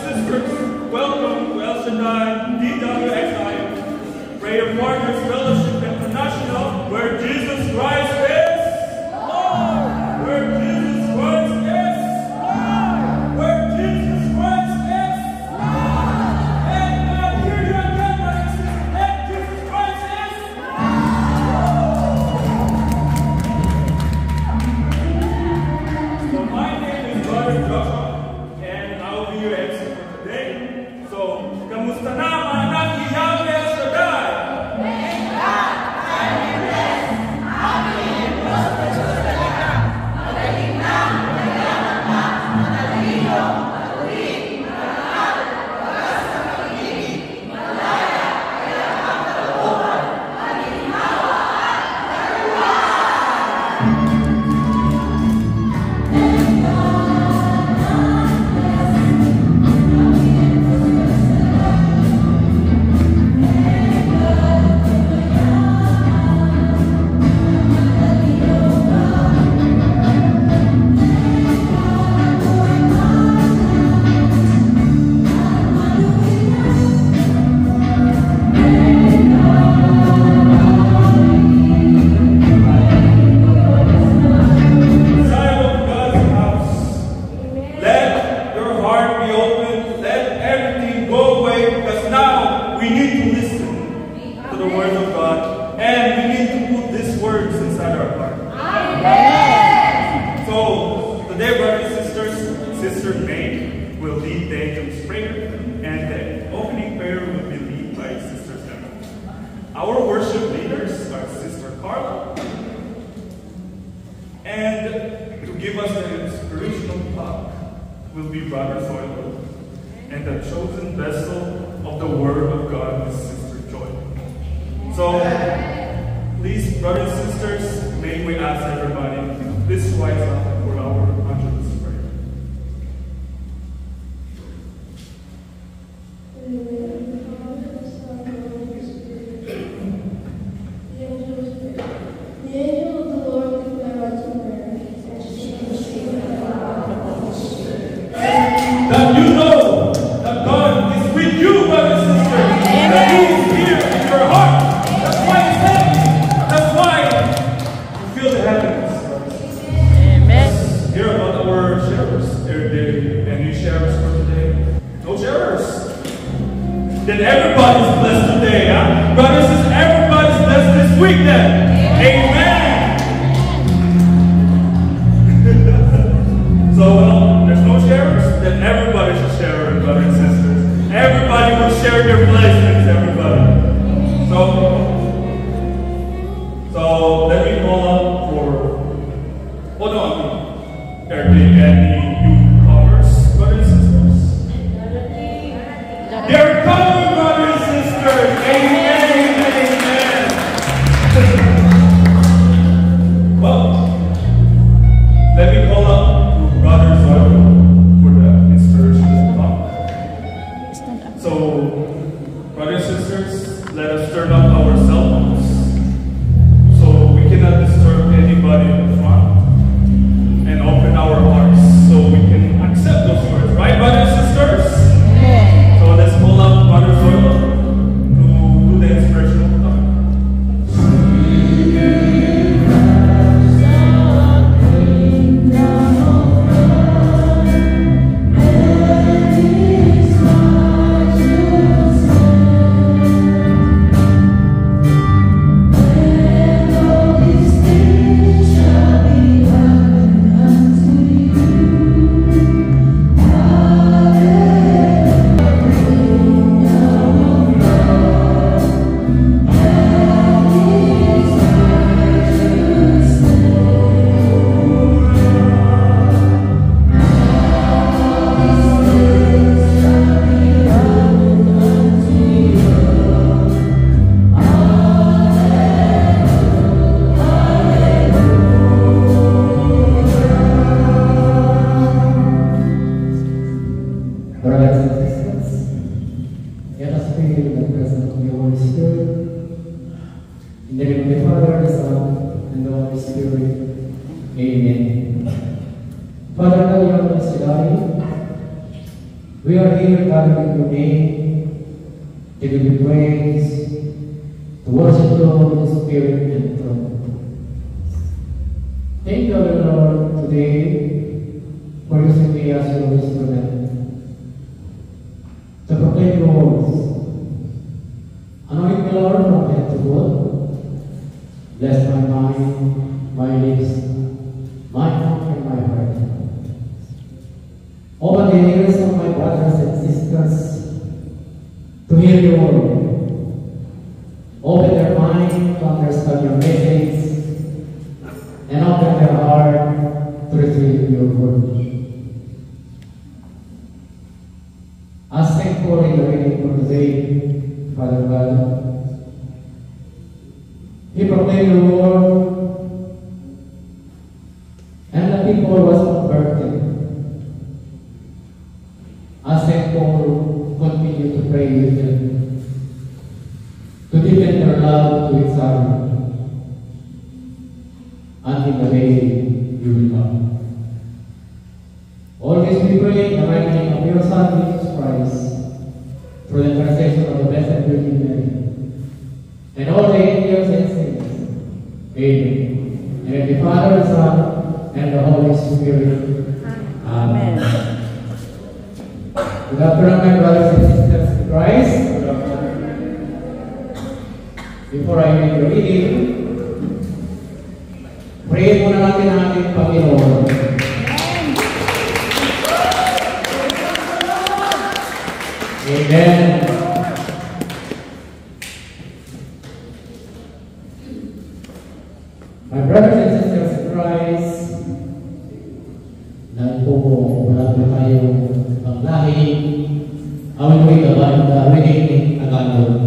sisters, welcome to El Shaddai DWXI, Prayer Partners Fellowship International, where Jesus Christ is Lord! Where Jesus Christ is Lord! Where Jesus Christ is Lord! And I hear you again, brothers and sisters, that Jesus Christ is Lord! So my name is Brother Joshua. Your MC for today. So, kamusta na mga anak ni Yahweh El Shaddai? Thank God, I'm blessed, happy and prosperous talaga. Magaling na, mayaman na, matalino, matuwid, marangal, wagas na pag-ibig, malaya, kaya kakalooban, malinhawa at karuan. Our worship leaders are Sister Carla, and to give us the inspirational talk will be Brother Zoilo, and the chosen vessel of the Word of God is Sister Joy. So, please, brothers and sisters, may we ask everybody, please rise up for our Angelus prayer. Then everybody's blessed today, huh? Brothers and sisters, everybody's blessed this week then. Amen. So, well, there's no sharers? Then everybody should share it, brothers and sisters. Everybody will share their blessings, everybody. So let me call up for, hold on, everybody, any newcomers, brothers and sisters. They're coming, brothers and sisters. Amen, amen. Well, let me call up to Brother Zoilo for the inspirational talk. So, brothers and sisters, let us turn up our cell phones so we cannot disturb anybody in the front and open our hearts so we can accept those words. Right, brothers and sisters? So let's pull up Brother Zoilo to do the inspirational talk. We are here gathered in your name to give you praise, to worship you in the Spirit and truth. Thank you, Lord, today for using me as your instrument to proclaim your words. Anoint me, Lord, from head to foot. Bless my mind, my lips, my tongue, and my heart. Open the ears of my brothers and sisters to hear your word. Open their mind to understand your message, and open their heart to receive your word. As thankful in the reading for today, Father God, He proclaimed your word, and the people was converted. As thankful, continue to pray with them, to deepen their love to each other, until the day you will come. All this we pray in the mighty name of your Son, Jesus Christ, through the intercession of the Blessed Virgin Mary, and all the angels and saints. Amen. And in the Father, the Son, and the Holy Spirit. Amen. Good afternoon, my brothers and sisters in Christ. Before I read the reading, pray muna natin ang ating Panginoon. Amen. My brothers and sisters in Christ, dahil po wala po tayo paglahi, awin mo ikaw reading Tagalog.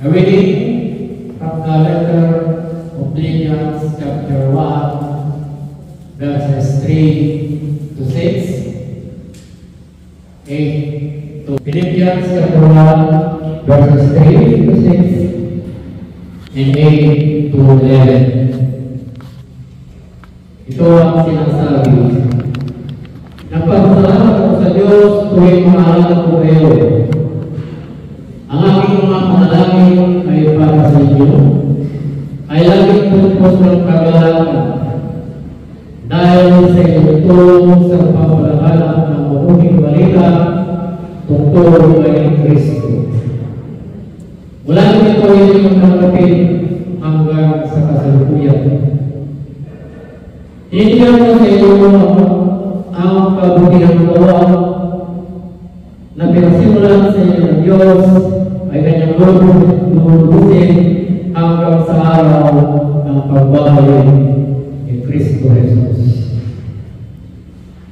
A reading from the letter of Philippians chapter 1, verses 3 to 6, 8 to Philippians chapter 1, verses 3 to 6, and 8 to 11. Ito ang sinasabi. Nagpapasalamat ako sa Diyos tuwing maalala ko kayo. Ang aking mga panalangin ay para sa inyo, ay laging pulpos ng kagalakan. Dahil sa inyo ito sa pagpapalaganap ng mabuting balita tungkol kay Kristo. Wala nyo ito inyong tanggapin hanggang sa kasalukuyan. Hinihintay mo sa iyo ang kabutihan gawa na pinasimulan sa iyo ng Diyos ay kanyang lulubusin hanggang sa araw ng pagbabalik ni Kristo Jesus.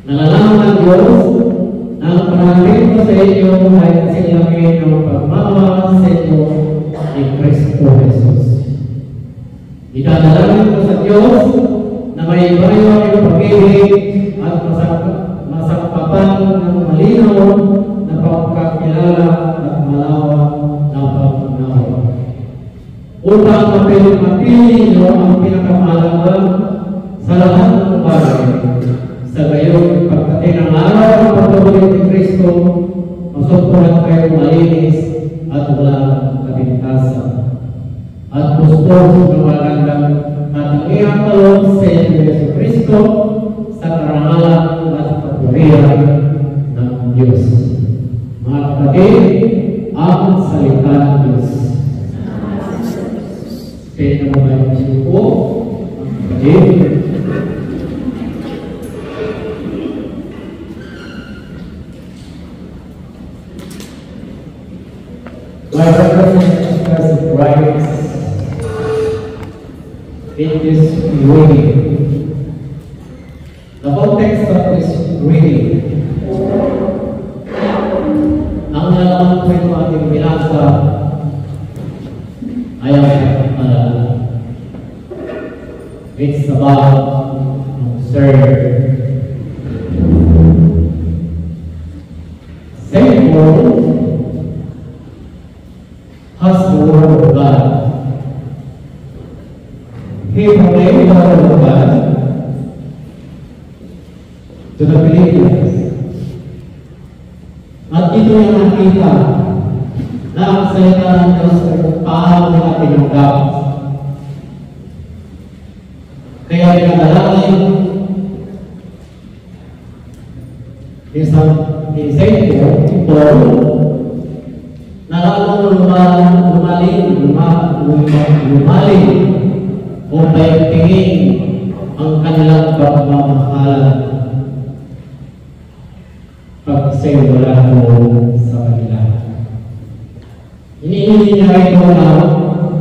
Nalalaman ng Diyos na ang panahalik mo sa inyo ay kasilangin ng pagmamahal sa inyo ni Kristo Jesus. Idadalangin mo sa Diyos na may bayo ang pag-ibig at masakpapan ng malinaw na pagkakilala at malawak na pagmanawa. Upang mapili niyo ang pinakamahalaga sa lahat ng bagay. Sa gayon, pagdating ang araw ng pagbabalik ni Kristo, masugpuran kayo malinis at walang kabintasan. At gusto sa magandang at ang iyang talong sa Yesu Kristo sa karangalan at kapurihan ng Diyos. Mga kapatid, ang salita ng Diyos. Kaya naman tayo masuko, ang kapatid. My brothers and sisters in Christ, in this reading, the context of this reading, ang nalaman po ito ating binasa ay ang it's about Saint Paul has the word of God. He proclaimed the word of God to the Philippians. dito yung nakita na ang salita ng Diyos ay paano nila tinanggap. Kaya pinadalangin isang insento ito na lalong lumalim o paigtingin ang kanilang pagmamahal pag sa'yo wala mo sa kanila. Iniinit niya ito na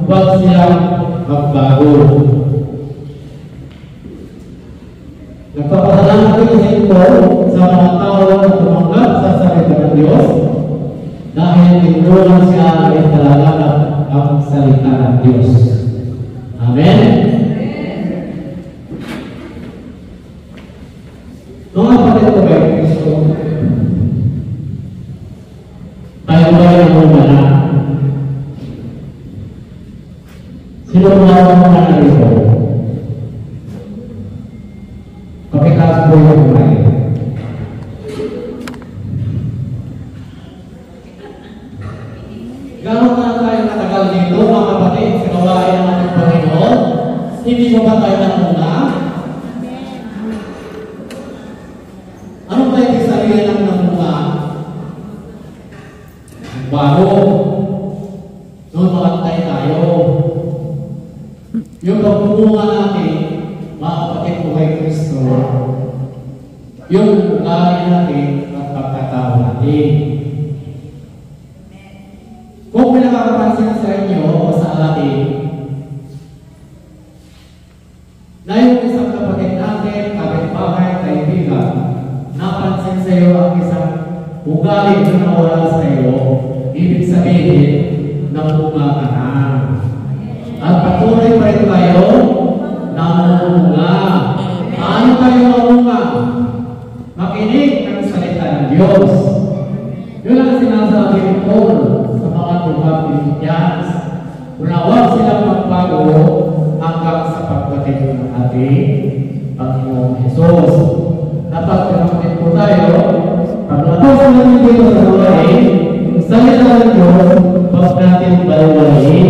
huwag silang magbago. Nagpapasalamat ko sa ito sa mga tao na tumanggap sa salita ng Diyos dahil tinuruan siya ay talaga ang salita ng Diyos. Amen? Mga kapatid ko kay Kristo, tayo ba yung muna na? Sino mga muna na rito? Pakikas po yung muna ito. Gano'n na tayo natagal dito, mga kapatid, sa gawain ng ating Panginoon? Hindi mo ba tayo namuna? Ano ba yung sabihin ng namuna? Bago. Noon makantay tayo. Yung pagpumunga natin, mga kapatid ko kay Kristo, yung ugali natin at pagkatao natin. Kung may nakakapansin sa inyo o sa atin, na yung isang kapatid natin, kapitbahay, kaibigan, napansin sa iyo ang isang ugali na nawala sa iyo, ibig sabihin, namunga ka na. At patuloy pa rin kayo, namunga. Paano kayo namunga? Makinig ng salita ng Diyos. Yun ang sinasabi ni Paul sa mga Philippians. Huwag silang magbago hanggang sa pagdating ng ating Panginoong Jesus. Dapat pinakit po tayo, pag natapos natin dito sa gawain, yung salita ng Diyos, huwag natin baliwalain.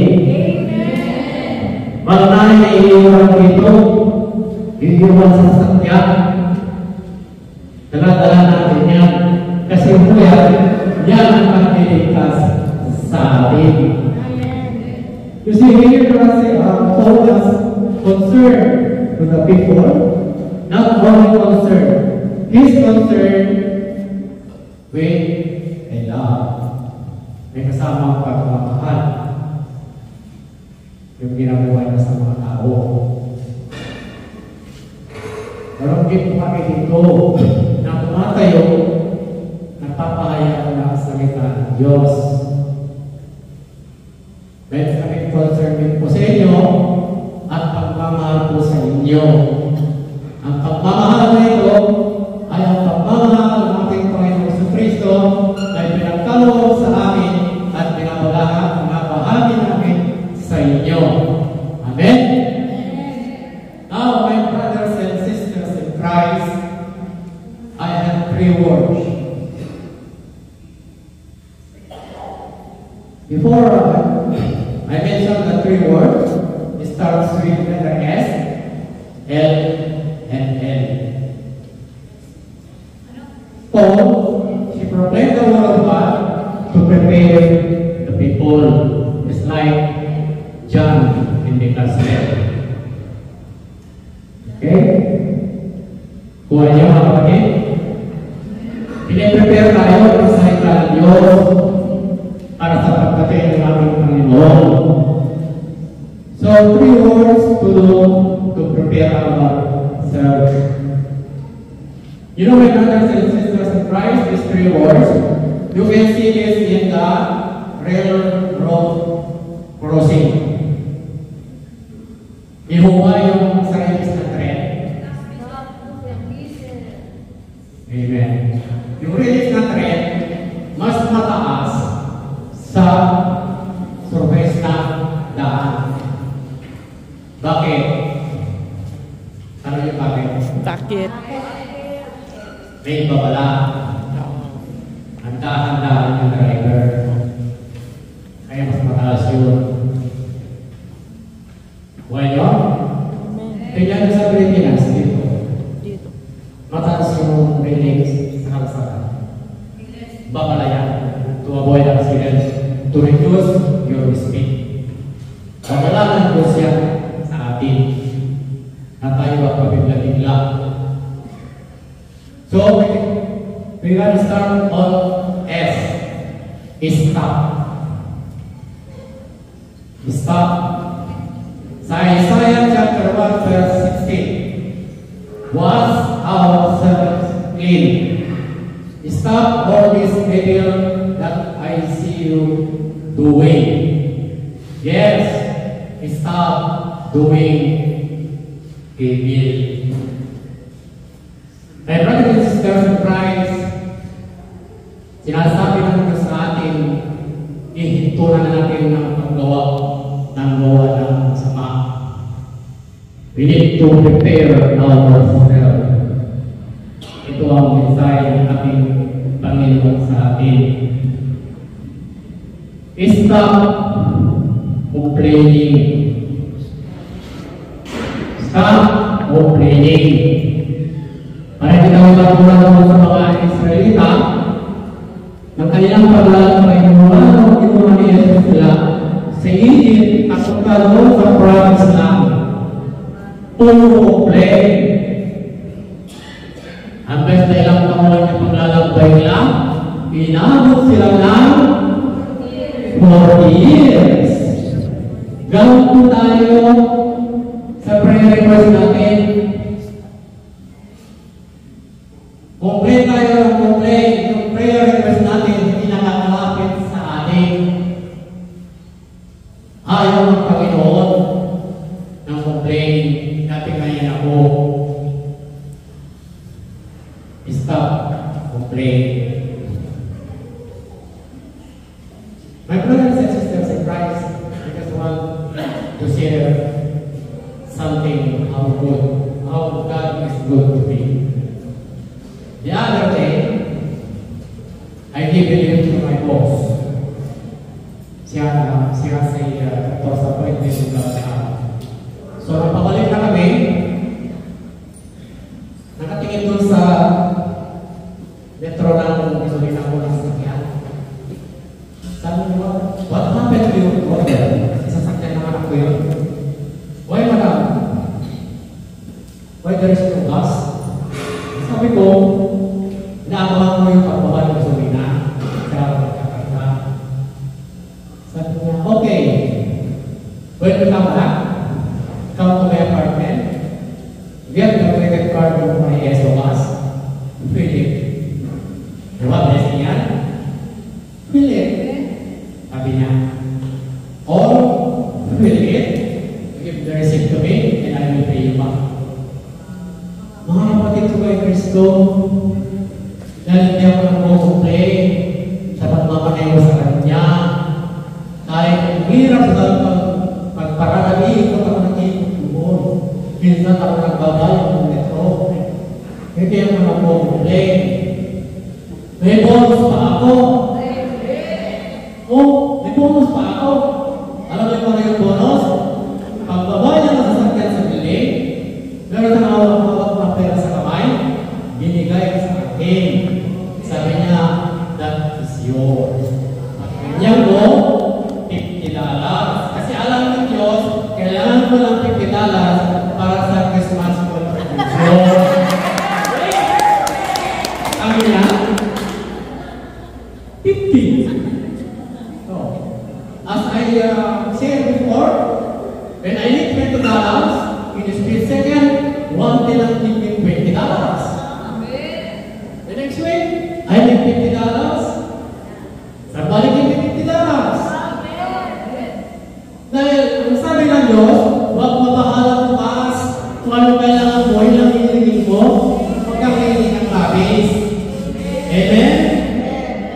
Wag natin na iniwan dito, iniwan sa sakyan. Dala-dala natin yan. Kasi po yan ang magdiligtas sa atin. You see, here Paul was concerned to the people, not only concerned. He's concerned with a love. May kasamang pagmamahal. Yung ginagawa niya sa mga tao. Pero dito kami dito na tumatayo, nagpapahayag na ang salita ng Diyos. Dahil kami concerned po sa inyo at pagmamahal po sa inyo. Ang pagmamahal na ito ay ang pagmamahal ng ating Panginoon Jesucristo ay pinagkaloob sa amin at pinabahagi namin sa inyo. Amen? Now, my brothers and sisters in Christ, I have 3 words. Before I mention the 3 words, it starts with letter S, L, and L. Paul, she proclaimed the word of God to prepare the people. It's like John in the Gospel. Okay? Kuha niyo mga kapatid. Piniprepare tayo ng salita ng Diyos para sa pagdating ng ating Panginoon. So, 3 words to do to prepare our service. You know, my brothers and sisters in Christ, these 3 words, you can see this in the railroad crossing. Ihuwa yung service na tren. Amen. Yung release na tren, mas mataas sa surface na daan. Bakit? Ano yung bakit? Bakit? May babala. Ang dahan-dahan yung driver. Kaya mas mataas yun. Well, yun? Tingnan sa Pilipinas dito. Mataas yung ratings sa kalsada. Bakala yan. To avoid accidents. To reduce your speed. Pagkalanan ko siya sa atin na tayo magpabigla-bigla. So, we will start on S. Stop. Stop. Sa Isaiah chapter 1 verse 16. Wash ourselves clean. Stop all this evil that I see you doing. Yes, stop doing evil. My brothers and sisters in Christ, sinasabi ng Diyos sa atin, ihintunan na natin ng paggawa ng masama. We need to prepare ourselves. Ito ang mensahe ng ating Panginoon sa atin. Stop complaining. Stop complaining. Para tinawag sa mga Israelita, ng kanilang paglalakbay mula ng ginawa ni Jesus sila sa Egypt at pagkaloob sa province lang. Puro complain. Hanggang sa ilang taon lang yung paglalakbay nila, inabot sila ng 40 years. Gawin po tayo sa prayer request natin. Complain tayo ng complain. Yung prayer request natin hindi nakakalapit sa atin. Ayaw ng Panginoon ng complain. Dati ngayon ako. Stop complain. My brothers and sisters in Christ, I just want to share something how God is good to me. The other day, I gave it to my boss. Siya say, ito sa appointment ng gawin. So, napabalik na kami. Nakatingin doon sa metro ng gasolina ko ng sasakyan. Sabi mo, what happened to your order? Sasakyan ng anak ko yun. Why, madam? Why there is no gas? Sabi ko, naabangan mo yung pagbaba ng gasolina. Kaya magkakarga. Sabi niya, okay. When we come back, come to my apartment, get the credit card of my SOS, fill it. Diba, blessing yan? Fill it. Sabi niya, or fill it, give the receipt to me, and I will pay you back. Mga kapatid ko kay Kristo, dahil hindi ako nag-complain sa pagmamaneho sa Kanya, kahit ang hirap sa pagparalagi ko ako nag-iipon. Minsan ako nagbabayang ng metro. Hindi ako nag-complain. May bonus pa ako. Oh, may bonus pa ako. Alam niyo kung ano yung bonus? Pagbabayang ng sasakyan sa bilig, meron sa hawak na pera sa kamay, binigay sa akin. Sabi niya, that is yours. At ganyan mo, $50. Kasi alam ng Diyos, kailangan mo lang $50 para sa Christmas contribution. Sabi niya, 50. So, as I said before, when I need $20, in a split second, one day lang tigil $20. The next week, I need $50. Sa balik yung $50. Dahil, ang sabi ng Diyos, huwag mabahala bukas kung ano kailangan mo, ilang hiniling mo, huwag kang hiling ng labis. Amen?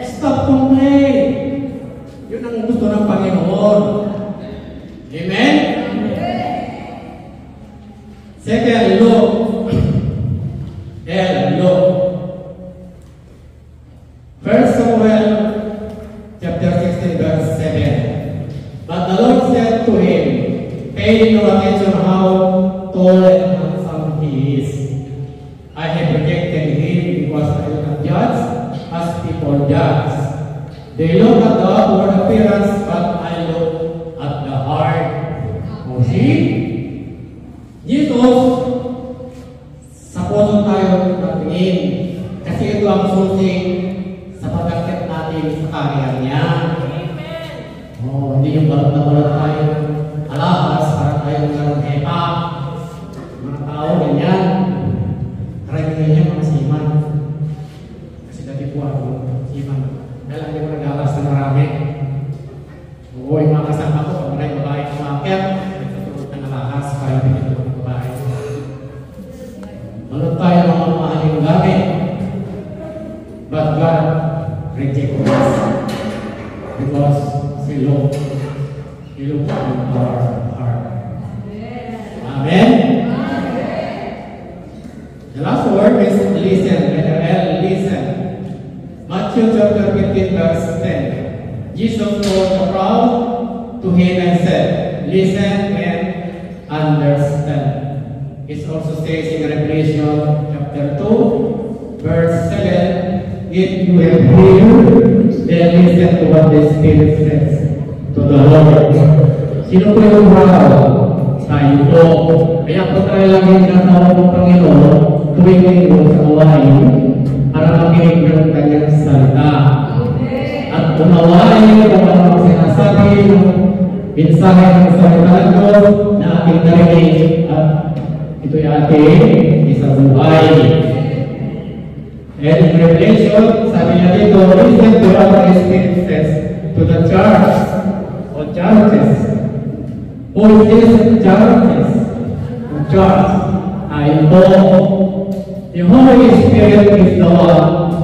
Stop complain. Yun ang gusto ng Panginoon. Amen? Second, look. Look. First Samuel verse 7. But the Lord said to him, pay no attention how tall and handsome he is. I have rejected him because I do not judge as people judge. They look at the outward appearance, but I look at the heart. O see? Jesus, sa puso tayo natingin. Kasi ito ang susi sa pagkakit natin sa karya niya. Oh, hindi yung balot na balot tayo. Alahas, para tayo ng hepa. Mga tao, ganyan. Karamihan niya mga siman. Kasi dati po ako, siman. Dahil hindi ko nag-alas na marami. Oo, yung mga kasama ko, pag maraming babae kumakit, nagtutulog ng alahas, para hindi ko ng babae. Balot tayo mga mahaling gamit. But God rejected us because He looked at our heart. Amen. The last word is listen. Letter L, listen. Matthew chapter 15 verse 10. Jesus called the crowd to him and said, listen and understand. It also says in Revelation chapter 2 verse 7, if you have ears, then listen to what the Spirit says to the Lord. Sino po yung crowd? Tayo po. Kaya po tayo lagi tinatawag ng Panginoon tuwing linggo sa kawain para makinig ng kanyang salita. At unawain kung ano ang sinasabi ng mensahe ng salita ng Diyos na ating narinig at ito'y ating isabuhay. And in Revelation, sabi niya dito, listen to what the Spirit says to the church or churches. Who is this churches? The church. I know the Holy Spirit is the one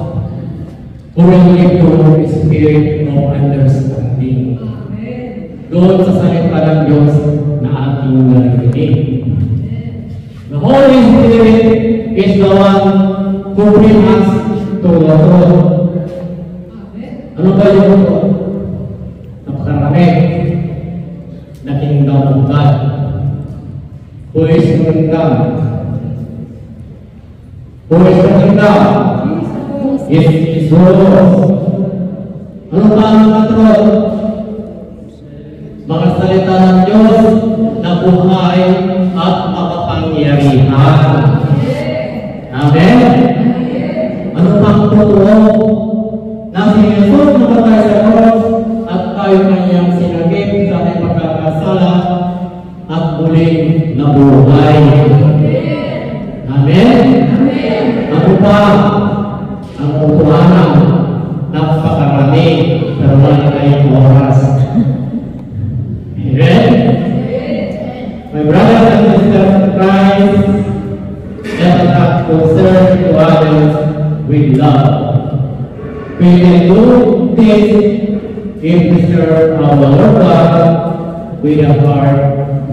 who will give you the spirit of understanding. Doon sa salita ng Diyos na ating narinig. The Holy Spirit is the one who brings us to the throne. Ano ba yung ito? Napakarami na kingdom of God. Who is the kingdom? Who is the kingdom? It is yours. Ano ba ang throne? Mga salita ng Diyos na buhay at makapangyarihan. Amen? Ano pang totoo? Na si Jesus namatay sa cross at tayo kanyang sinagip sa ating pagkakasala at muling nabuhay. Amen? Ano pa ang utuhanan? Napakarami pero wala tayong oras. Amen? My brothers and sisters in Christ, let us have concern to others with love. We can do this if we serve our Lord God with a heart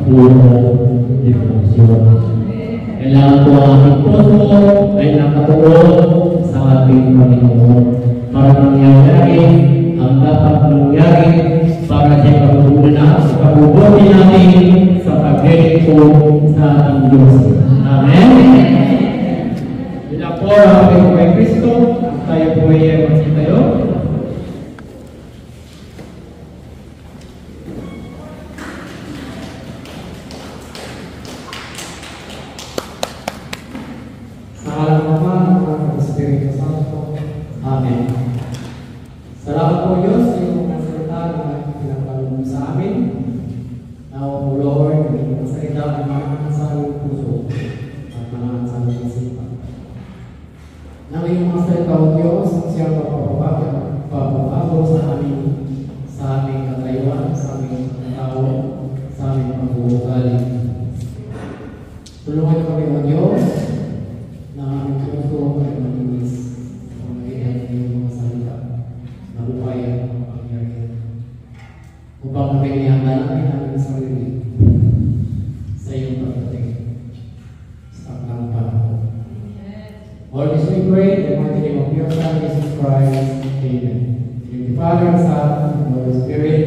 full of devotion. Kailangan po ang ating puso ay nakatuon sa ating Panginoon para mangyayari ang dapat mangyari para sa pagbubuti natin sa paglilingkod sa ating Diyos. Amen? Bila po ang ating kay Kristo, tayo po ay magsitayo. Sa alam naman ng Espiritu Santo. Amen. Salamat po Diyos sa iyong mga salita na pinapalunod sa amin. Now, Lord, may mga salita na mga sa aming puso at mga sa aming isipan. Nang iyong mga salita o Diyos ang siyang papabago sa aming katayuan, sa aming tao, sa aming pag-uugali. Tulungan kami o Diyos na aming puso ay malinis sa pamagitan ng iyong mga salita na buhay at pangyarihan. Upang makikihanda namin aming sarili sa iyong pagdating sa takdang panahon. All this we pray in the mighty name of your Son, Jesus Christ. Amen. In the Father, Son, and Holy Spirit.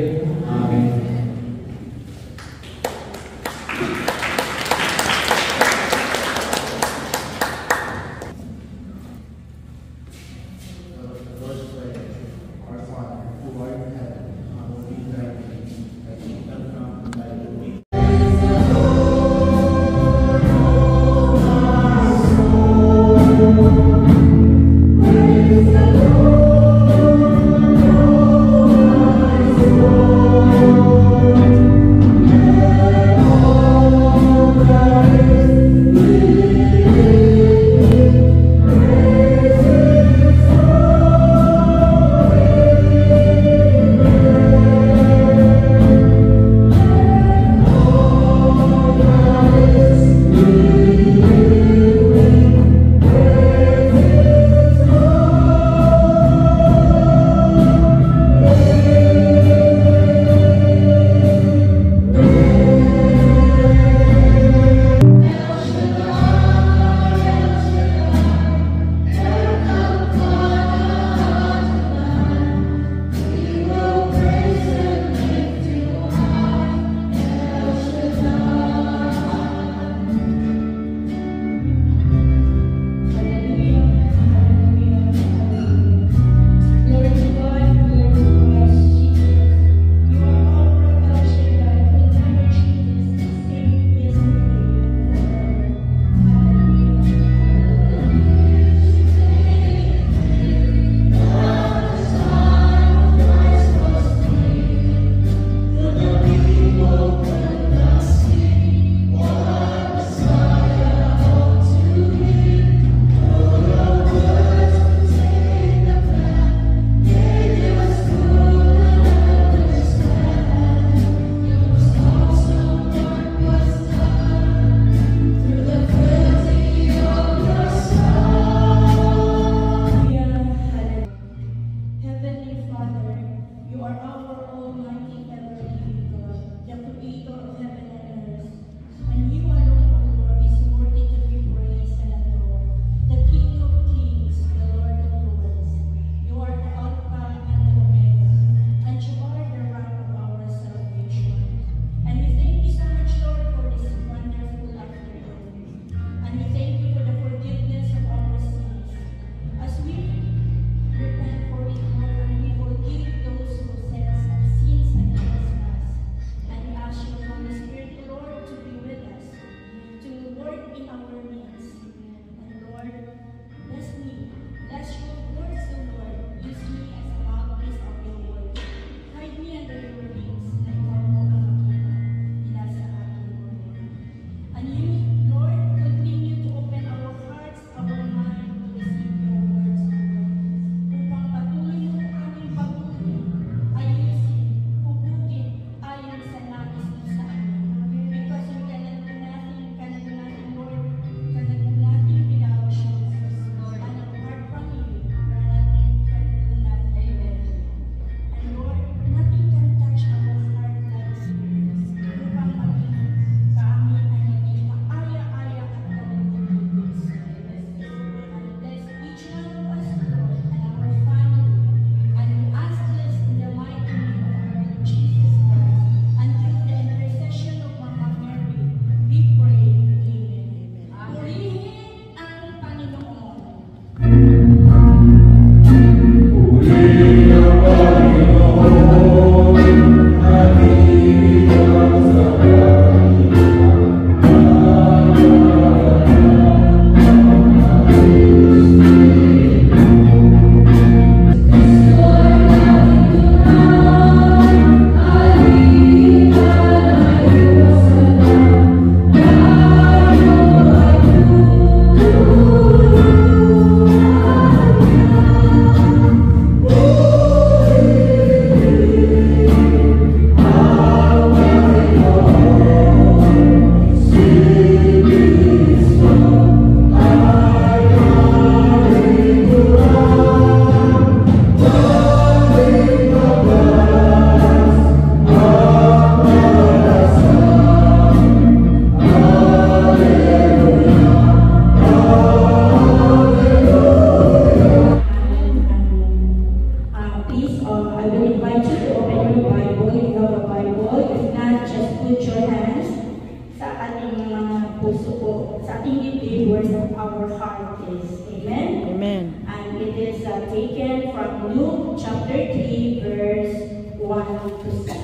taken from Luke chapter 3, verse 1 to 6.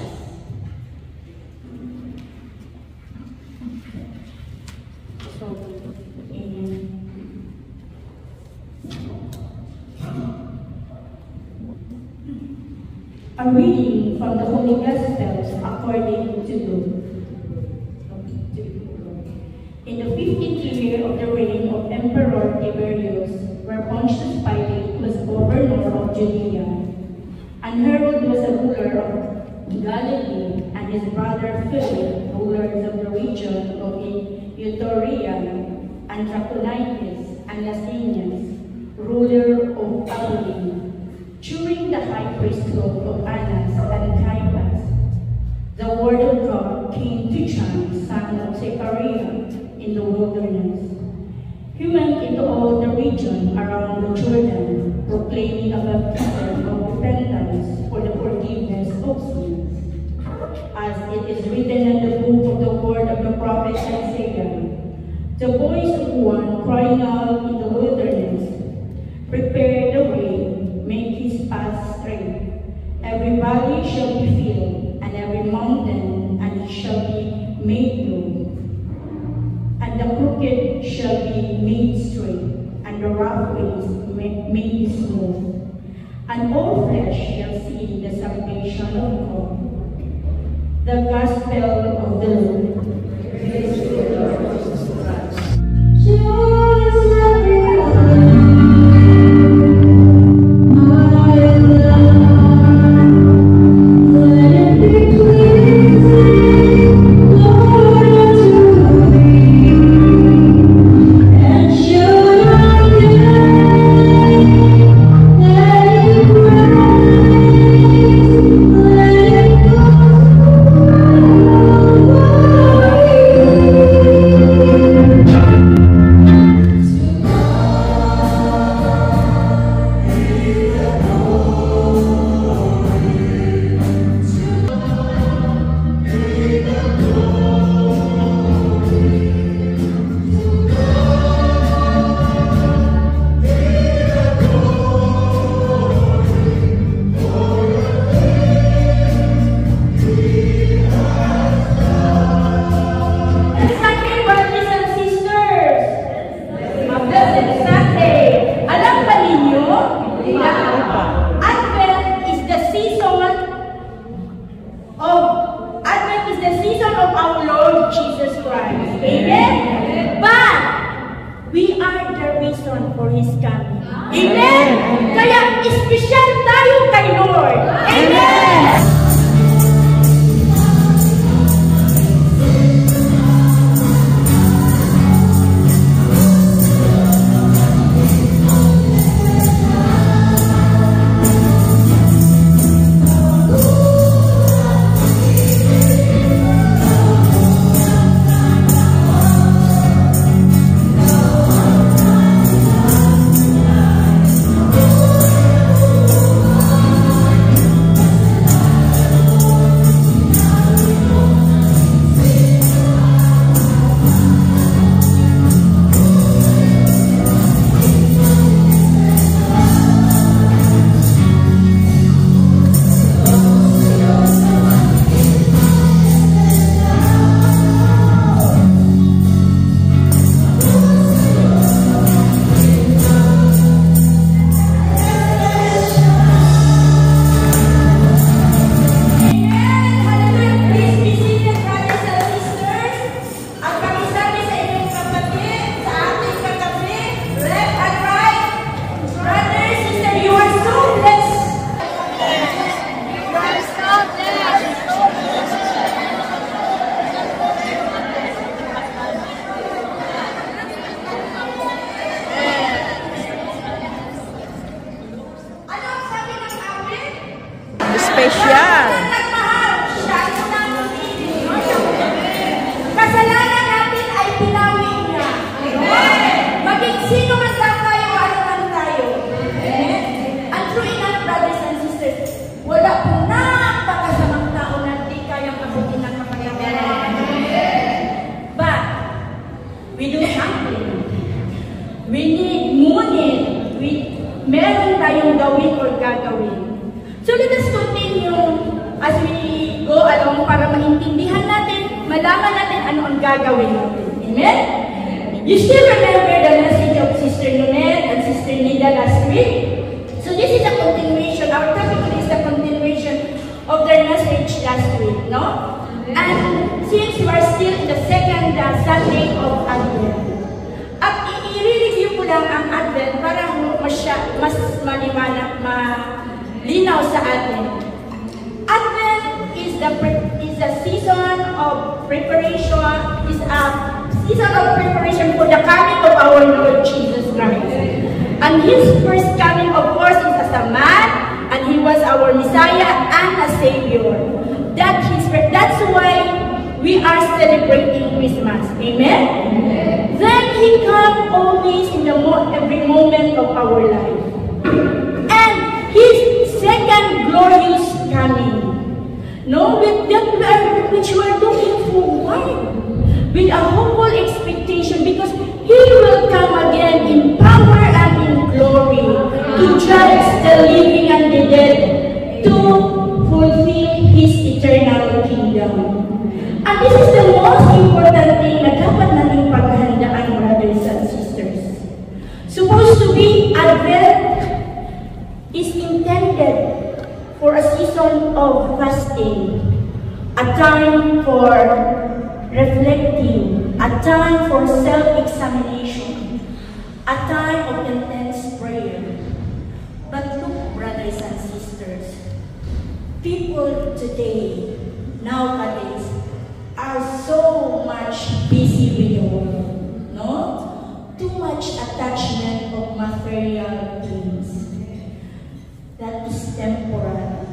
So, A reading from the Holy Gospels according to Luke. In the 15th year of the reign of Emperor Tiberius, where Pontius Pilate was governor of Judea, and Herod was a ruler of Galilee, and his brother Philip, rulers of the region of Iturea, and Trachonitis, and Lysanias, ruler of Galilee, during the high priesthood of Annas and Caiaphas, the word of God came to John, son of Zechariah, in the wilderness. He went into all the region around the Jordan, proclaiming a baptism of repentance for the forgiveness of sins. As it is written in the book of the word of the prophet Isaiah, the voice of one crying out in the wilderness, prepare the way, make his path straight. Every valley shall be filled, and every mountain and it shall be made low. And the crooked shall be made straight, and the rough ways made smooth. And all flesh shall see the salvation of God. The Gospel of the Lord. Praise to the Lord Jesus Christ. For His coming. Amen! Kaya, espesyal tayo kay Lord. Amen! Special. Kasalanan natin ay pinawi niya. Maging sino man tayo, ano man tayo. Ang true enough, brothers and sisters, wala pong napakasamang tao na di kayang abutin ng kapayapaan. But, we do something. We need ngunit. Meron tayong gawin or gagawin. So let us continue as we go along para maintindihan natin, malaman natin ano ang gagawin natin. Amen? You still remember the message of Sister Nunette and Sister Nida last week? So this is a continuation. Our topic is the continuation no? And since we are still in the second Sunday of Advent, at i-review ko lang ang Advent para mas malinaw sa atin. Advent is the season of preparation, is a season of preparation for the coming of our Lord Jesus Christ. And His first coming, of course, is as a man, and He was our Messiah and a Savior. That's why we are celebrating Christmas. Amen? Then He comes always in every moment of our life. And His second glorious coming, no, which we are looking forward with a hopeful expectation, because He will come again in power and in glory to judge the living and the dead, to fulfill His eternal kingdom. And this is the most important thing na dapat nating paghandaan, brothers and sisters. Supposed to be Advent is intended for a season of fasting, a time for reflecting, a time for self-examination, a time of intense prayer. But look, brothers and sisters, people today, nowadays, are so much busy with the world, no? Too much attachment of material things. That is temporary.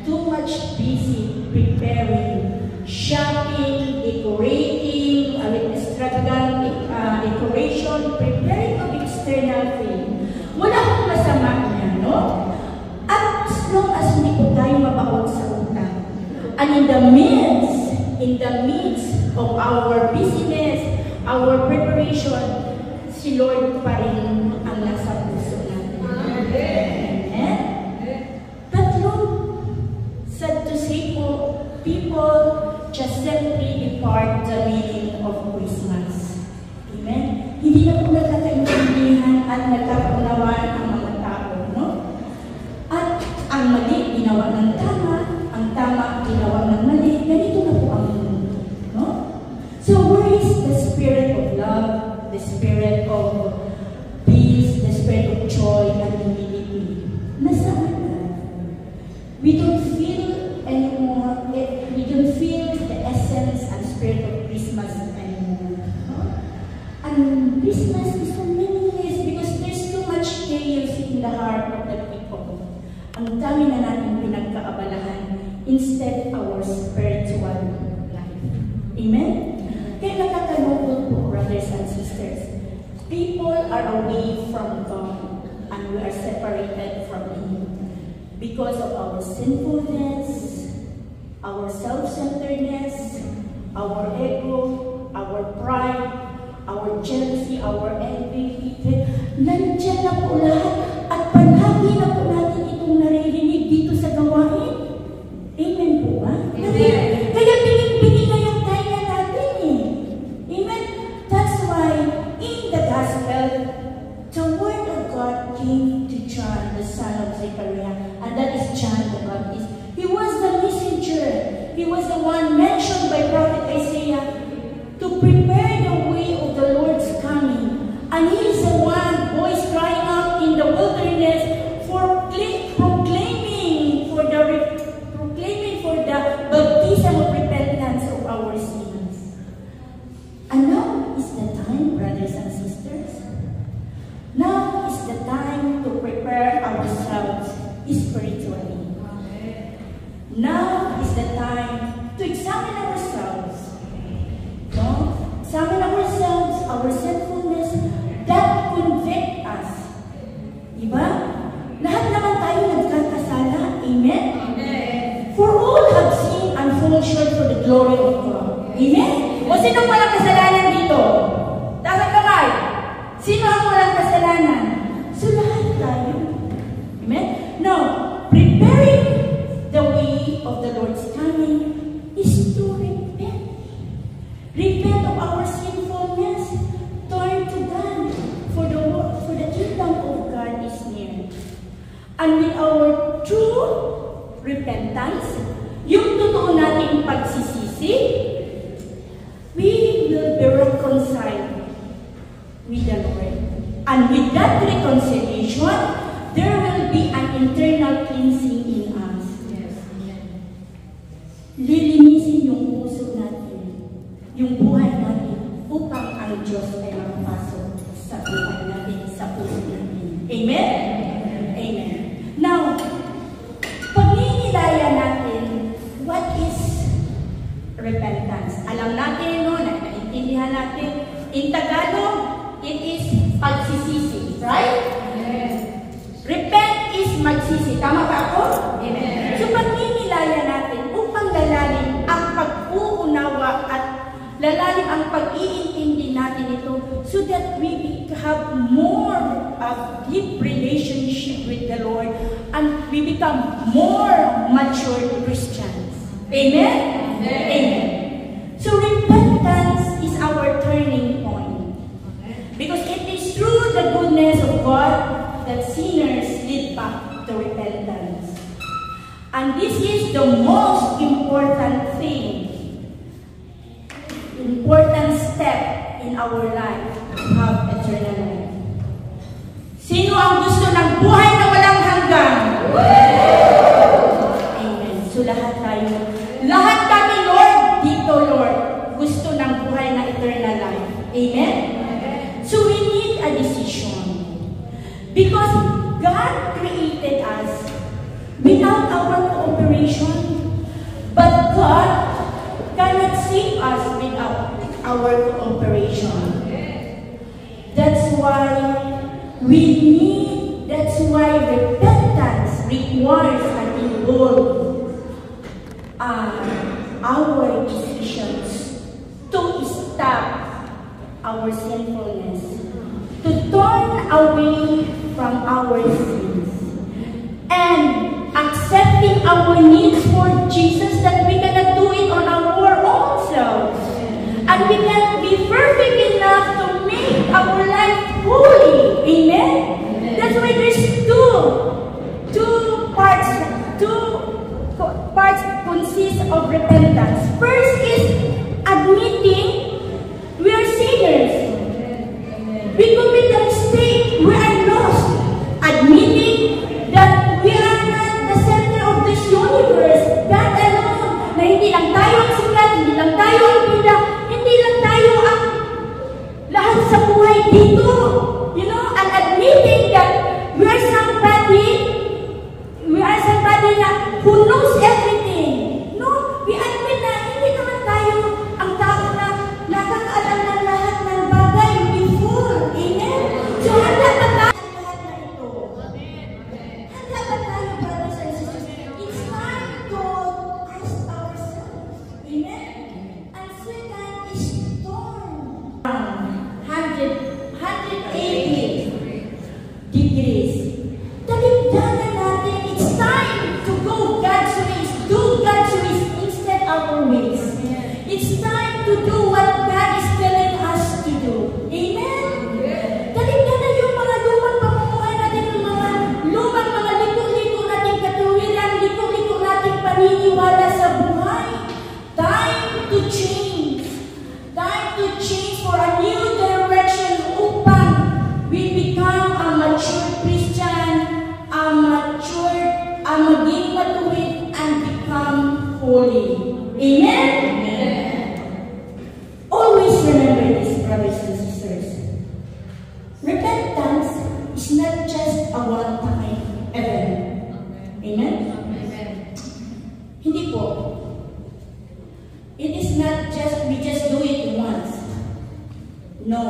Too much busy preparing, shopping, decorating, with extravagant decoration, preparing of external things. Wala akong masama niya, no? At as long as hindi po tayo mabaon sa utang. And in the midst of our busyness, our preparation, si Lord pa rin ang nasa puso natin. Amen? Sad to say po, people just simply depart the meaning of Christmas. Amen? Hindi na po nagkakaintindihan at nagkakaunawaan ang mga tao, no? At ang mali, ginawa ng tama, ang tama, ginawa ng mali, ganito na po ang mundo, no? So where is the spirit of love, the spirit of peace, the spirit of joy and humility? Nasaan na? We don't feel anymore, we don't feel the essence and spirit of Christmas anymore. No? And Christmas is so meaningless because there's too much chaos in the heart of the people. Ang dami na natin pinagkaabalahan instead our spiritual life. Amen? Kaya nakakalungkot po, brothers and sisters. People are away from God and we are separated from Him. Because of our sinfulness, our self-centeredness, our ego, our pride, our jealousy, our envy, nandiyan na po lahat at palagi na po natin itong naririnig dito sa gawain. Amen po ba? Amen. Kaya piling-piling na yung tayo natin eh. Amen? That's why in the gospel, the word of God came to John, the son of Zechariah. And that is John the Baptist. He was the messenger. He was the one mentioned by Prophet Isaiah to prepare the way of the Lord's coming. And he is the one voice crying out in the wilderness for proclaiming for the baptism of repentance of our sins. And now is the time, brothers and sisters. Now is the time to prepare ourselves spiritually. Now is the time to examine ourselves. No? Examine ourselves, our sinfulness, that convict us. Diba? Lahat naman tayo nagkakasala. Amen? Amen. For all have sinned and fallen short for the glory of God. Amen? O sinong walang kasalanan dito? Taas ang kamay. Sino ang walang kasalanan? So lahat tayo. Amen? Now, preparing the way of the Lord's coming is to repent. Repent of our sinfulness. Turn to God, for the kingdom of God is near. And with our true repentance, yung totoo nating pagsisisi, we will be reconciled with the Lord. And with that reconciliation, there will be an internal cleansing in us. Lilinisin yung puso natin, yung buhay natin, upang ang Diyos ay makapasok sa buhay natin, sa puso natin. Amen? Amen. Now, pagninilaya natin, what is repentance? Alam natin, no? Naintindihan natin. In Tagalog, it is pagsisisi. Right? Repent is magsisi. Tama ba ako? Amen. So, pagninilaya natin, upang lalalim ang pag-uunawa at lalalim ang pag-iintindi natin ito so that we have more of deep relationship with the Lord and we become more mature Christians. Amen? Amen. Amen. So, repentance is our turning point. Because it is through the goodness of God that sinners lead back to repentance. And this is the most important thing, important step in our life to have eternal life. Sino ang gusto ng buhay na walang hanggan? Amen. So lahat tayo, lahat kami, Lord, dito, Lord, gusto ng buhay na eternal life. Amen? So we need a decision. Because God created us without our cooperation, but God cannot save us without our cooperation. That's why repentance requires and involves our decisions to stop our sinfulness, to turn away from our sins, and accepting our needs for Jesus, that we cannot do it on our own selves. And we can be perfect enough to make our life holy. Amen? That's why there's two parts consist of repentance. First is admitting we are sinners. We commit a mistake. We are lost. Admitting that we are not the center of this universe. God alone. Na hindi lang tayo ang sikat, hindi lang tayo ang bida, hindi lang tayo ang lahat sa buhay dito. You know, and admitting that we are somebody who knows everything. No, we admit na hindi naman tayo ang tao na nakakaalam ng lahat ng bagay before. Amen? So, handa ba tayo lahat na ito? Handa ba tayo, brothers and sisters? It's time to ask ourselves. Amen? And second is turn 180 degrees. Talikdanan natin. It's time to go God's ways. Do God's ways instead our ways. It's time to do what God is telling us to do. Amen? Talikdanan yung mga lumang pamumuhay natin, yung mga lumang mga liko-liko nating katuwiran, liko-liko nating paniniwala sa buhay. Time to change. Time to change for a new direction upang we become a mature Christian, maging matuwid and become holy. Amen? Always remember this, brothers and sisters. Repentance is not just a one-time event. Amen? Hindi po. It is not just, we just do it once. No.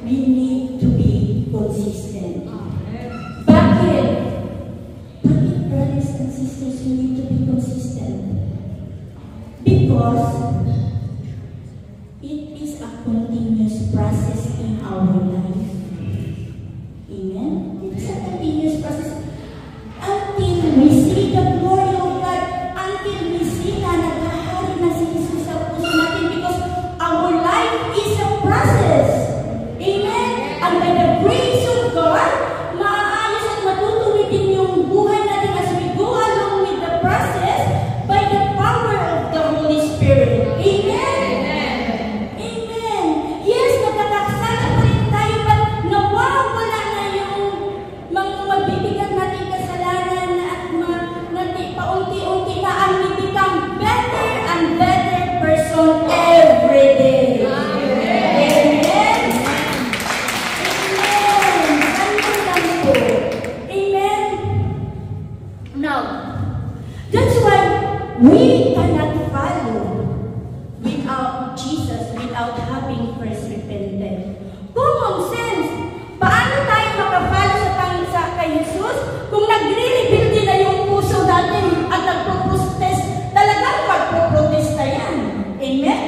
We need to be consistent. Bakit, brothers and sisters, we need to be consistent? Because it is a continuous process in our life. Amen? It's a continuous process. Until we see the glory of God, until we see na naghahari na si Jesus sa puso natin, because our life is a process. Amen? And by the grace of God, maayos at matutuwid din yung buhay natin as we go along with the process. Kung nagre-rebuild din na yung puso natin at nagpo-protest, talagang magpo-protesta yan. Amen?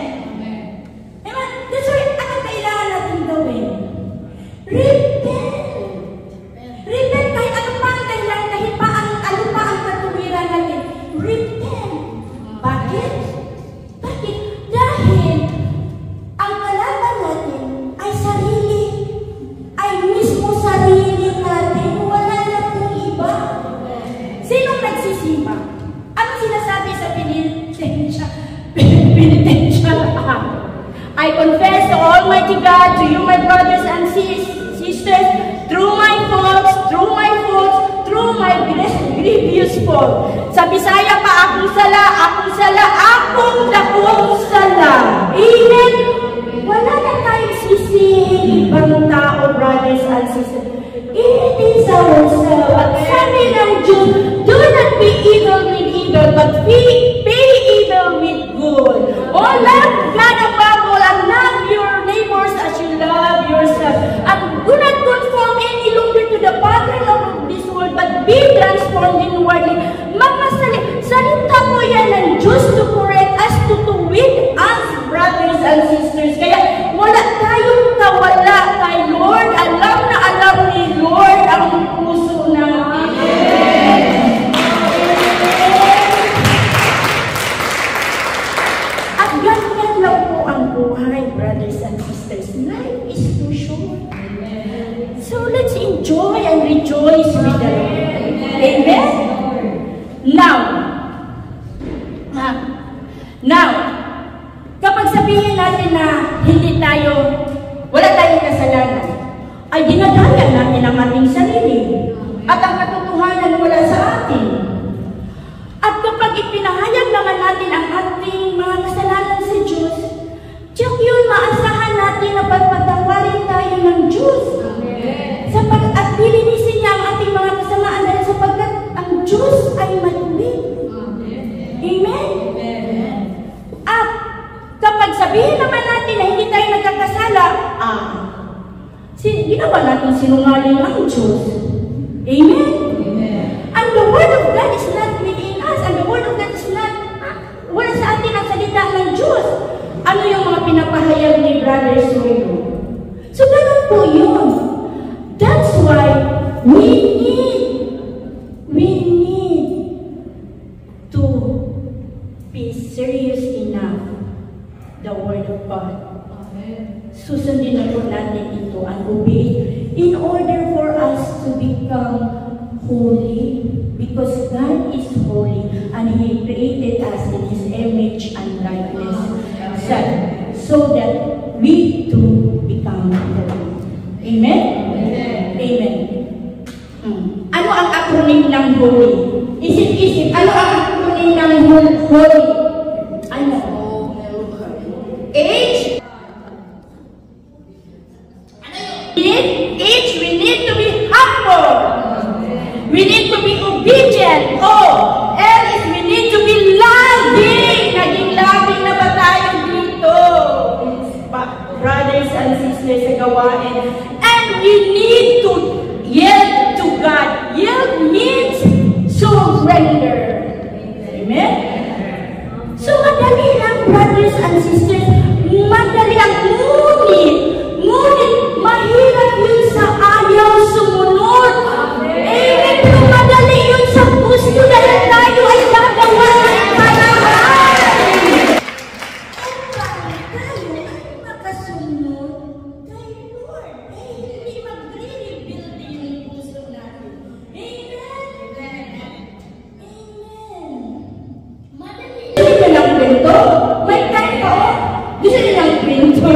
Amen? That's why, ano kailangan natin gawin? Repent. Repent kahit ano pa ang dahilan, kahit pa ano pa ang katuwiran natin. Repent. Bakit? Bakit? Dahil ang kalaban natin ay sarili, ay mismo sarili natin. Wala na pong iba. Sinong nagsisimba? Ano sinasabi sa penitensya? I confess to Almighty God, to you, my brothers and sisters, through my faults, through my grievous fault. Sa Bisaya pa, akong sala, akong dakong sala. Amen? Wala na tayong sisihin ibang tao, brothers and sisters. It is ourselves. At sabi ng Diyos, do not be evil with evil, but pay evil with good. Oh, love God above all, and love your neighbors as you love yourself. And do not conform any longer to the pattern of this world, but be transformed inwardly. Mga salita po yan ng Diyos to correct us, to win us, brothers and sisters. Kaya wala tayong kawala kay Lord. Alam na alam ni Lord ang puso natin. At ganyan lang po ang buhay, brothers and sisters. Life is too short. So let's enjoy and rejoice with the Lord. Amen? Now, kapag sabihin natin na wala tayong kasalanan, ay dinadaya natin ang ating sarili at ang katotohanan wala sa atin. At kapag ipinahayag naman natin ang ating mga kasalanan sa Diyos, tiyak yun, maasahan natin na pagpatawarin tayo ng Diyos. At lilinisin niya ang ating mga kasamaan dahil sapagkat ang Diyos ay matuwid. Amen? At kapag sabihin naman natin na hindi tayo nagkakasala, ginawa natin sinungaling ang Diyos. Amen? And the Word of God is not within us, and the Word of God is not, wala sa atin ang salita ng Diyos. Ano yung mga pinapahayag ni Brother Suelo? So, ganun po yun. That's why we need to be serious enough the Word of God. Susundin na po natin ito and obey in order for us to become holy, because God is holy and He created us in His image and likeness, so that we too become holy. Amen? Amen. Ano ang acronym ng holy? Isip-isip, ano ang acronym ng holy? Ano? H? We need to be humble. We need to be obedient. O, L is we need to be loving. Naging loving na ba tayo dito? Brothers and sisters sa gawain. And we need to yield to God. Yield means surrender. Amen? So, madali lang, brothers and sisters. Madali lang. Ngunit, mahirap yun sa ayaw sumunod. Amen? Pero madali yun sa gusto dahil tayo ay gagawa ng paraan. Tayo ay makasunod kay Lord. Hindi magre-rebuild din yung puso natin. Amen? Amen. Madali. Gusto nyo ng pinto? May kanto? Gusto nyo ng pinto?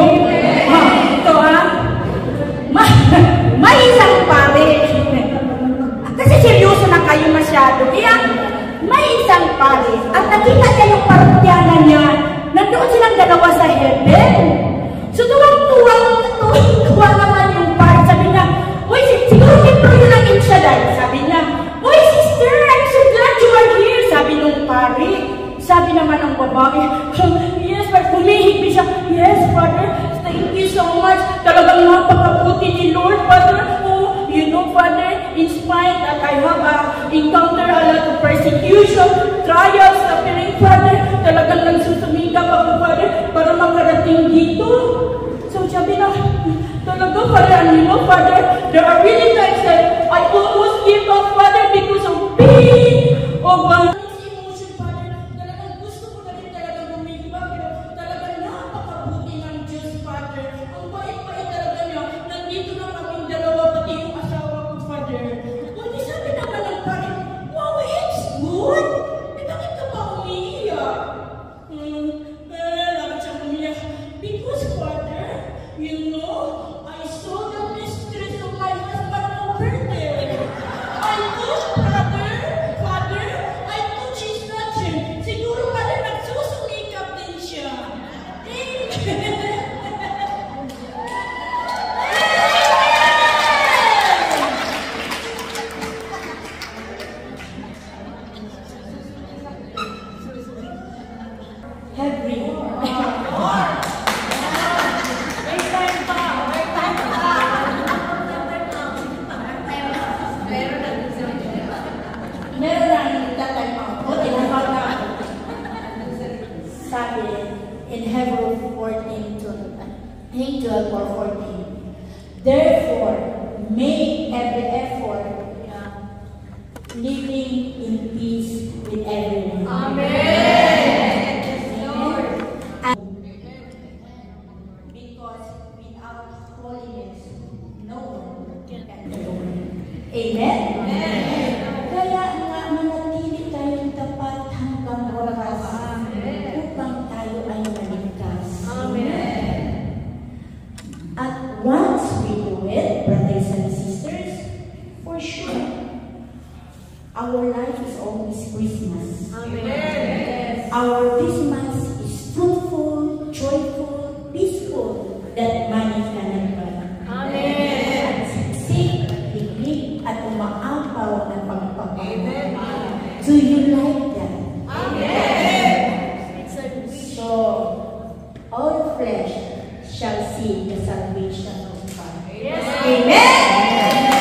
May isang pare. Kasi seryoso na kayo masyado. Kaya may isang pare. At nakita niya yung parutyanan niya. Nandoon silang dalawa sa heaven. So tuwang-tuwa naman yung pare. Sabi niya, "Uy, siguro membro yun ang Inshaddai." Sabi niya, "Uy, sister, I'm so glad you are here." Sabi nung pare. Sabi naman ng babae, "Yes, but humihigbi siya." "Yes, Father, thank you so much. Talagang napakabuti ni Lord, Father. Oh, you know, Father, in spite that I have a encounter a lot of persecution, trials, suffering, Father. Talagang nagsusumikap ako, Father, para makarating dito. So sabi na, talaga, Father, Father, there are really times that I almost give up, Father, because of pain, of emotion, Father. Talagang gusto ko na rin talagang bumigiba, pero talagang napakabuti ng Diyos, Father. Ang bait-bait talaga niya. Nandito na kaming dalawa, pati yung asawa ko, Father. Kundi sabi naman ng pare, wow, it's good. Bakit ka pa umiiyak? Bakit siya umiiyak? Because, Father, you know, I saw the mistress of my husband over there. I thought, Father, I thought she's not him. Siguro, Father, nagsusumikap din siya. Henry. Meron lang tatay mo. O, tinatawag na ako. Sabi, in Hebrew 14 to 12 or 14. Therefore, make every effort living in peace with everyone. Amen. Lord. Because without holiness, no one can enter the Lord. Amen? Amen. Kaya nga manatili tayong tapat hanggang wakas upang tayo ay maligtas. Amen. At once we do it, brothers and sisters, for sure, our life is always Christmas. Amen. Our Christmas is fruitful, joyful, peaceful, that money cannot buy. Amen. Siksik, higit, at umaapaw ng pagpapahal. Do you like that? Amen. So, all flesh shall see the salvation of God. Yes. Amen.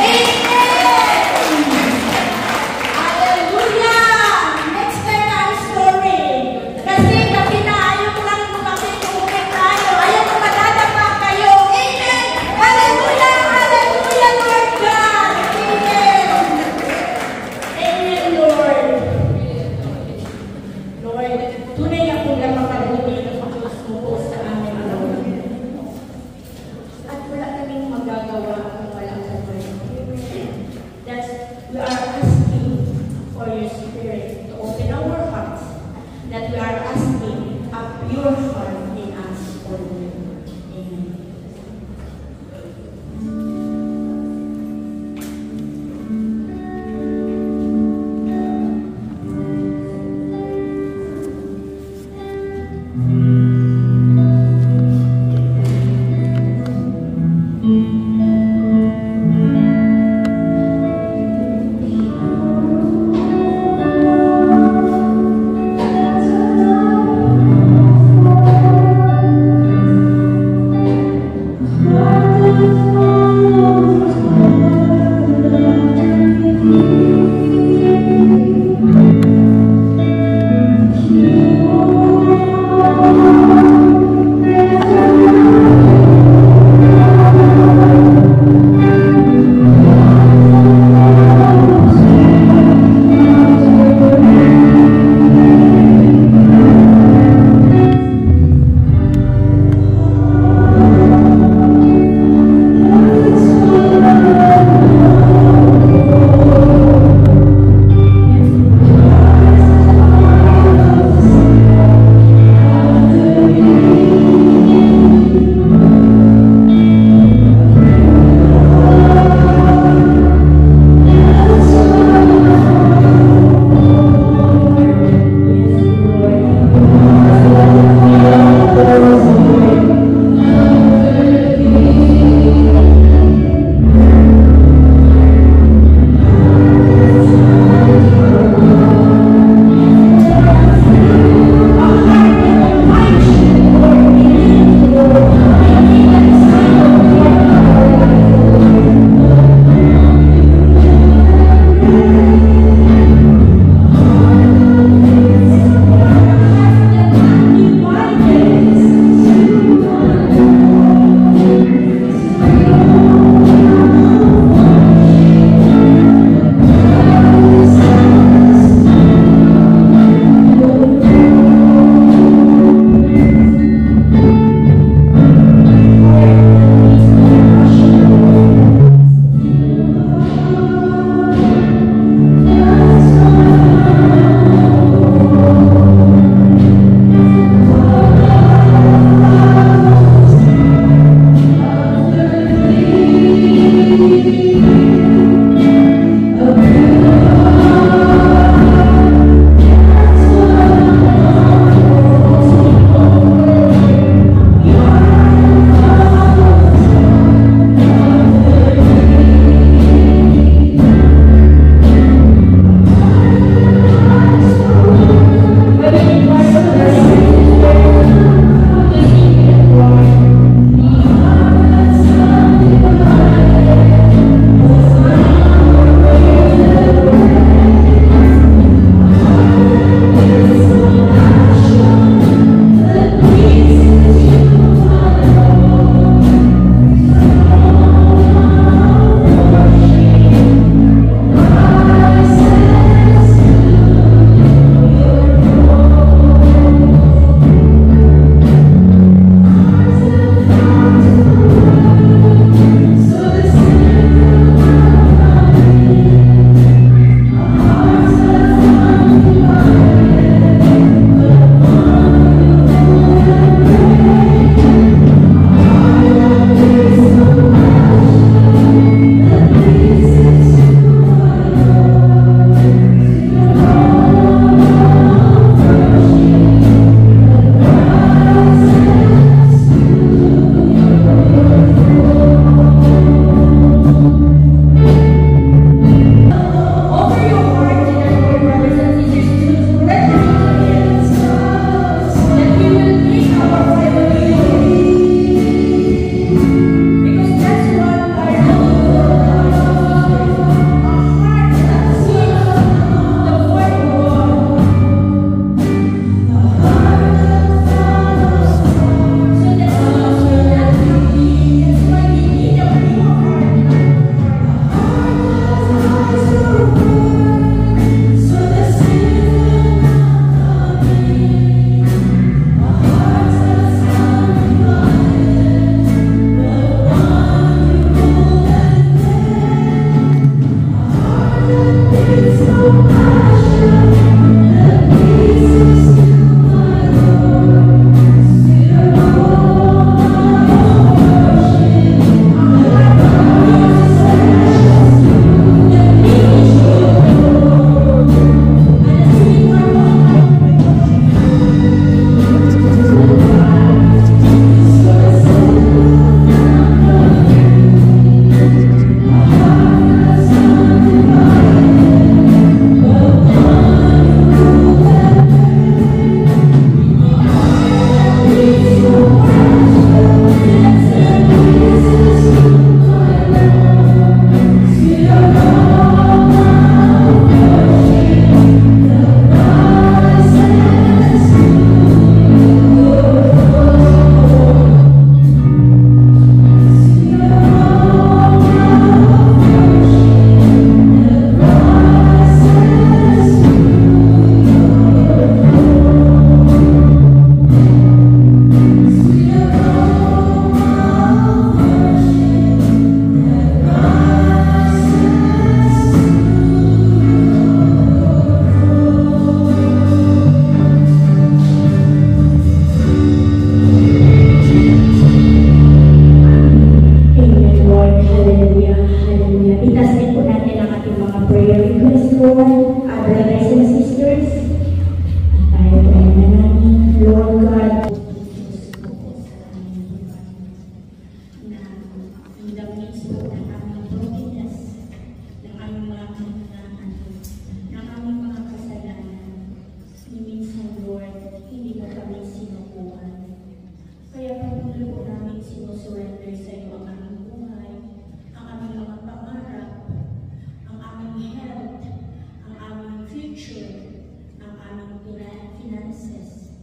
future, ang aming finances,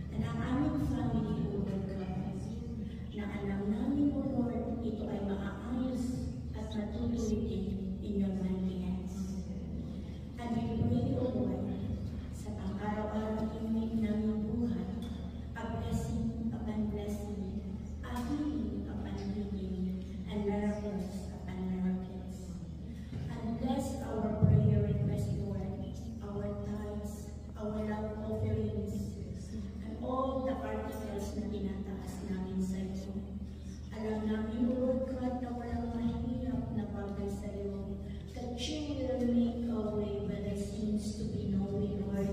at ang aming family, O Lord God, na alam namin, O Lord, ito ay maayos at matutuloy din in your mighty hands. And we pray, O Lord, sa pang-araw-araw namin buhay, a blessing upon blessing, a healing upon healing, and miracles upon miracles. And bless our prayer request, Lord, our tithes, our love offerings, and all the articles na tinataas namin sa iyo. Alam namin, O Lord God, na walang mahirap na bagay sa iyo, that you will make a way where there seems to be no way, Lord,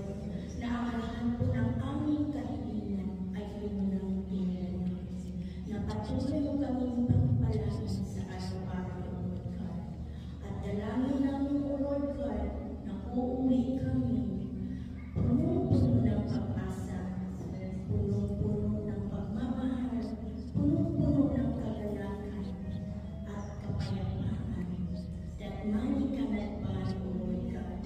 na ang lahat po ng aming kahilingan ay iyong nang tingin. Na patuloy mo kaming pagpalain sa araw-araw, O Lord God. At dalangin namin, O Lord God, na uuwi kami puno-puno ng pag-asa, puno-puno ng pagmamahal, puno-puno ng kagalakan at kapayapaan. That money cannot buy, O Lord God.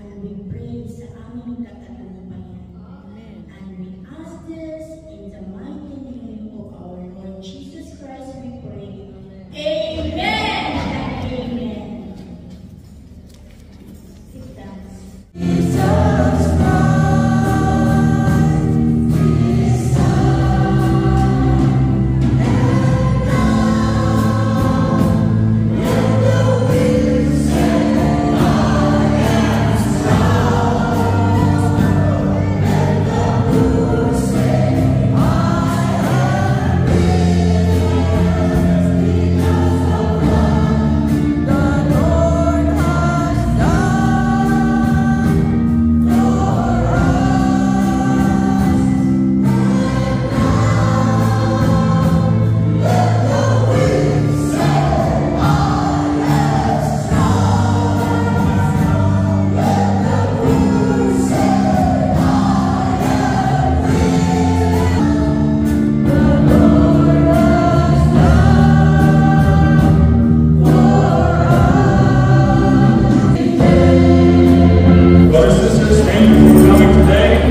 And we pray sa aming katagumpayan. And we ask this in the mighty name of our Lord Jesus Christ, we pray. Amen and amen. Sit down. Brothers and sisters, thank you for coming today.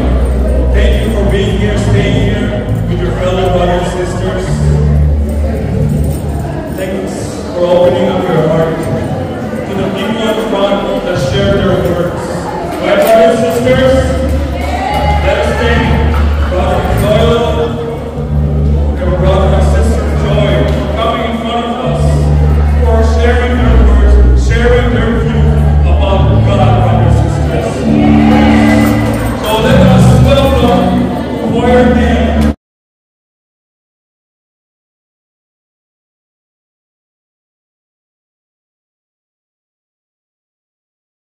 Thank you for being here, staying here with your fellow brothers and sisters. Thanks for opening up your heart to the people in front that share their words. Right, brothers and sisters?